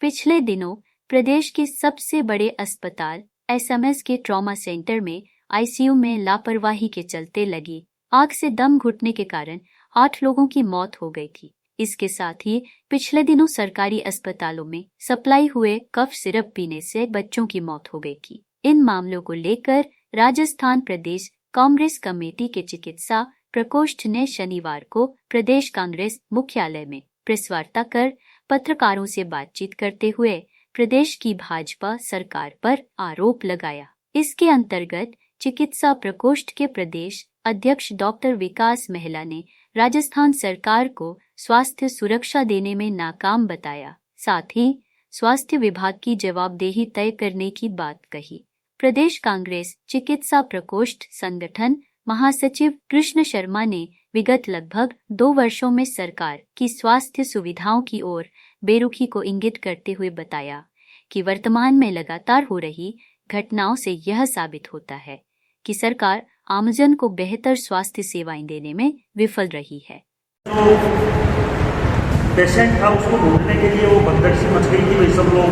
पिछले दिनों प्रदेश के सबसे बड़े अस्पताल एसएमएस के ट्रॉमा सेंटर में आईसीयू में लापरवाही के चलते लगी आग से दम घुटने के कारण 8 लोगों की मौत हो गई थी। इसके साथ ही पिछले दिनों सरकारी अस्पतालों में सप्लाई हुए कफ सिरप पीने से बच्चों की मौत हो गई थी। इन मामलों को लेकर राजस्थान प्रदेश कांग्रेस कमेटी के चिकित्सा प्रकोष्ठ ने शनिवार को प्रदेश कांग्रेस मुख्यालय में प्रेस वार्ता कर पत्रकारों से बातचीत करते हुए प्रदेश की भाजपा सरकार पर आरोप लगाया। इसके अंतर्गत चिकित्सा प्रकोष्ठ के प्रदेश अध्यक्ष डॉक्टर विकास महिला ने राजस्थान सरकार को स्वास्थ्य सुरक्षा देने में नाकाम बताया। साथ ही स्वास्थ्य विभाग की जवाबदेही तय करने की बात कही। प्रदेश कांग्रेस चिकित्सा प्रकोष्ठ संगठन महासचिव कृष्ण शर्मा ने विगत लगभग 2 वर्षों में सरकार की स्वास्थ्य सुविधाओं की ओर बेरुखी को इंगित करते हुए बताया कि वर्तमान में लगातार हो रही घटनाओं से यह साबित होता है कि सरकार आमजन को बेहतर स्वास्थ्य सेवाएं देने में विफल रही है। पेशेंट था उसको ढूंढने के लिए वो भगदड़ सी मच गई थी। भाई सब लोग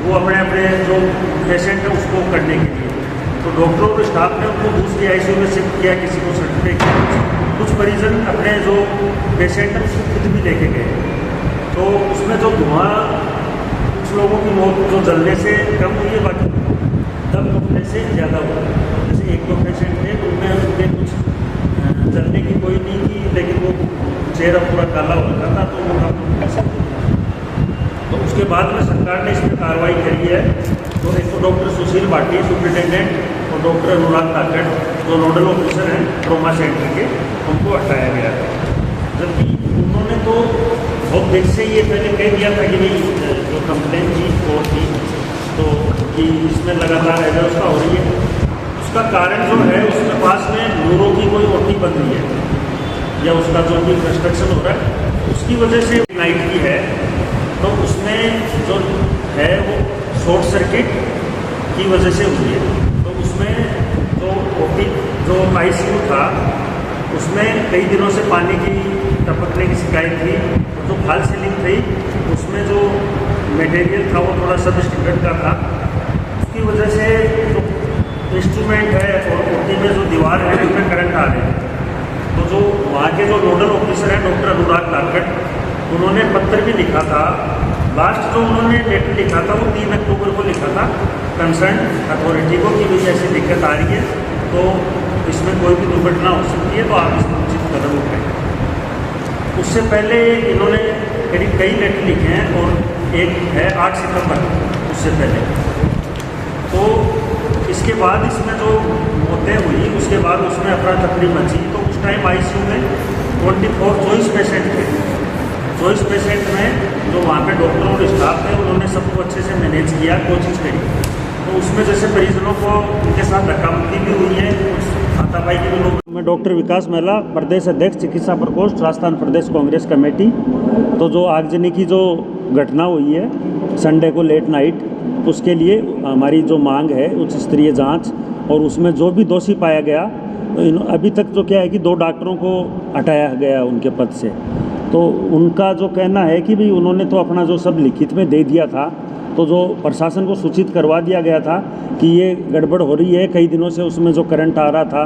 वो अपने जो पेशेंट है उसको करने के लिए तो डॉक्टरों के स्टाफ ने उनको दूसरी आईसीयू में शिफ्ट किया, किसी को सर्टिफिकेट किया। कुछ मरीजन अपने जो पेशेंट है उसको खुद भी लेके गए तो उसमें जो धुआं कुछ लोगों की मौत जो जलने से कम हुई है, बाकी दम घुटने से ज़्यादा हुआ। जैसे 1-2 पेशेंट थे उनमें उनके कुछ जलने की कोई नहीं थी, लेकिन वो चेहरा पूरा काला हो रखा था तो वो कम। तो उसके बाद में सरकार ने इसमें कार्रवाई करी है। तो एक तो डॉक्टर सुशील भाटी सुप्रिटेंडेंट और डॉक्टर अनुराग काकड़ जो नोडल ऑफिसर हैं ट्रॉमा सेंटर के, उनको हटाया गया है। जबकि उन्होंने तो बहुत देर से ये पहले कह दिया था कि भाई जो कंप्लेन थी वो थी तो कि इसमें लगातार अव्यवस्था हो रही है। उसका कारण जो है उसके पास में न्यूरो की कोई ओटी बन रही है या उसका जो भी कंस्ट्रक्शन हो रहा है उसकी वजह से नाइट की है। तो उसमें जो है वो शॉर्ट सर्किट की वजह से हुई है। तो उसमें जो ओटी जो आईसीयू था उसमें कई दिनों से पानी की टपकने की शिकायत थी। जो फॉल सीलिंग थी उसमें जो मटेरियल था वो थोड़ा सब स्टैंडर्ड का था। उसकी वजह से जो इंस्ट्रूमेंट है और ओटी में जो दीवार है उसमें करंट आ रहे हैं। तो जो वहाँ के जो नोडल ऑफिसर हैं डॉक्टर अनुराग काकड़, उन्होंने पत्र भी लिखा था। लास्ट जो उन्होंने लेटर लिखा था वो 3 अक्टूबर को लिखा था कंसर्न अथॉरिटी को कि भाई ऐसी दिक्कत आ रही है तो इसमें कोई भी दुर्घटना हो सकती है तो आप इसमें उचित कदम उठाएं। उससे पहले इन्होंने करीब कई लेटर लिखे हैं और एक है 8 सितंबर उससे पहले। तो इसके बाद इसमें जो मौतें हुई उसके बाद उसमें अफरा तफरी मची। तो उस टाइम आईसीयू में 24 पेशेंट थे। 24 पेशेंट में जो वहाँ पे डॉक्टर और स्टाफ है उन्होंने सबको अच्छे से मैनेज किया, कोशिश करी। तो उसमें जैसे मरीजों को उनके साथ धक्का मुक्की भी हुई है, हाथापाई के भी लोग। मैं डॉक्टर विकास महिला प्रदेश अध्यक्ष चिकित्सा प्रकोष्ठ राजस्थान प्रदेश कांग्रेस कमेटी। तो जो आगजनी की जो घटना हुई है संडे को लेट नाइट, उसके लिए हमारी जो मांग है उच्च स्तरीय जाँच और उसमें जो भी दोषी पाया गया अभी तक जो क्या है कि 2 डॉक्टरों को हटाया गया उनके पद से। तो उनका जो कहना है कि भाई उन्होंने तो अपना जो सब लिखित में दे दिया था, तो जो प्रशासन को सूचित करवा दिया गया था कि ये गड़बड़ हो रही है। कई दिनों से उसमें जो करंट आ रहा था,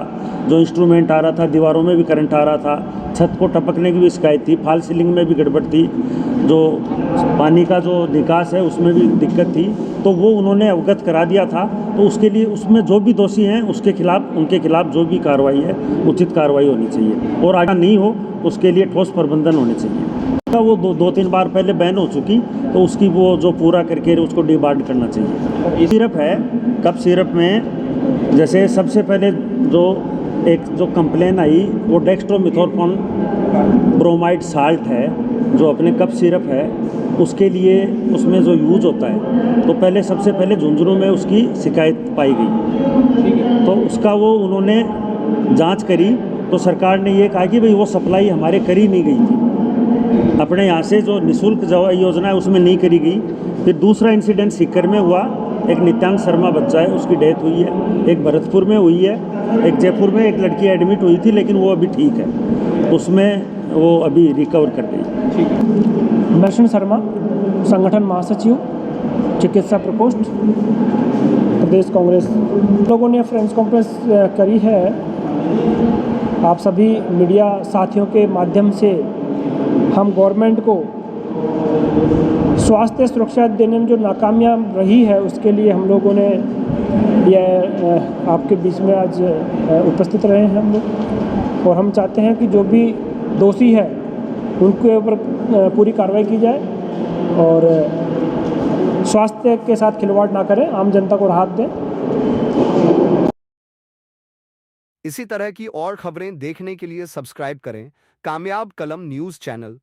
जो इंस्ट्रूमेंट आ रहा था, दीवारों में भी करंट आ रहा था, छत को टपकने की भी शिकायत थी, फॉल सीलिंग में भी गड़बड़ थी, जो पानी का जो निकास है उसमें भी दिक्कत थी। तो वो उन्होंने अवगत करा दिया था। तो उसके लिए उसमें जो भी दोषी हैं उनके खिलाफ जो भी कार्रवाई है उचित कार्रवाई होनी चाहिए और आगे नहीं हो उसके लिए ठोस प्रबंधन होने चाहिए। वो 2-3 बार पहले बैन हो चुकी तो उसकी वो जो पूरा करके उसको डिबार्ड करना चाहिए। सिरप है, कप सिरप में जैसे सबसे पहले जो कंप्लेन आई वो डेक्स्ट्रोमेथोर्फोन ब्रोमाइड साल्ट है जो अपने कप सिरप है उसके लिए उसमें जो यूज होता है। तो पहले सबसे पहले झुंझुनू में उसकी शिकायत पाई गई तो उसका वो उन्होंने जांच करी तो सरकार ने ये कहा कि भाई वो सप्लाई हमारे करी नहीं गई थी, अपने यहाँ से जो निःशुल्क दवा योजना है उसमें नहीं करी गई। फिर दूसरा इंसिडेंट सीकर में हुआ, एक नित्यांग शर्मा बच्चा है उसकी डेथ हुई है, एक भरतपुर में हुई है, एक जयपुर में एक लड़की एडमिट हुई थी लेकिन वो अभी ठीक है, उसमें वो अभी रिकवर कर गई। ठीक है। दर्शन शर्मा संगठन महासचिव चिकित्सा प्रकोष्ठ प्रदेश कांग्रेस लोगों ने प्रेस कॉन्फ्रेंस करी है। आप सभी मीडिया साथियों के माध्यम से हम गवर्नमेंट को स्वास्थ्य सुरक्षा देने में जो नाकामयाब रही है उसके लिए हम लोगों ने आपके बीच में आज उपस्थित रहे हैं हम लोग, और हम चाहते हैं कि जो भी दोषी है उनके ऊपर पूरी कार्रवाई की जाए और स्वास्थ्य के साथ खिलवाड़ ना करें, आम जनता को राहत दें। इसी तरह की और खबरें देखने के लिए सब्सक्राइब करें कामयाब कलम न्यूज़ चैनल।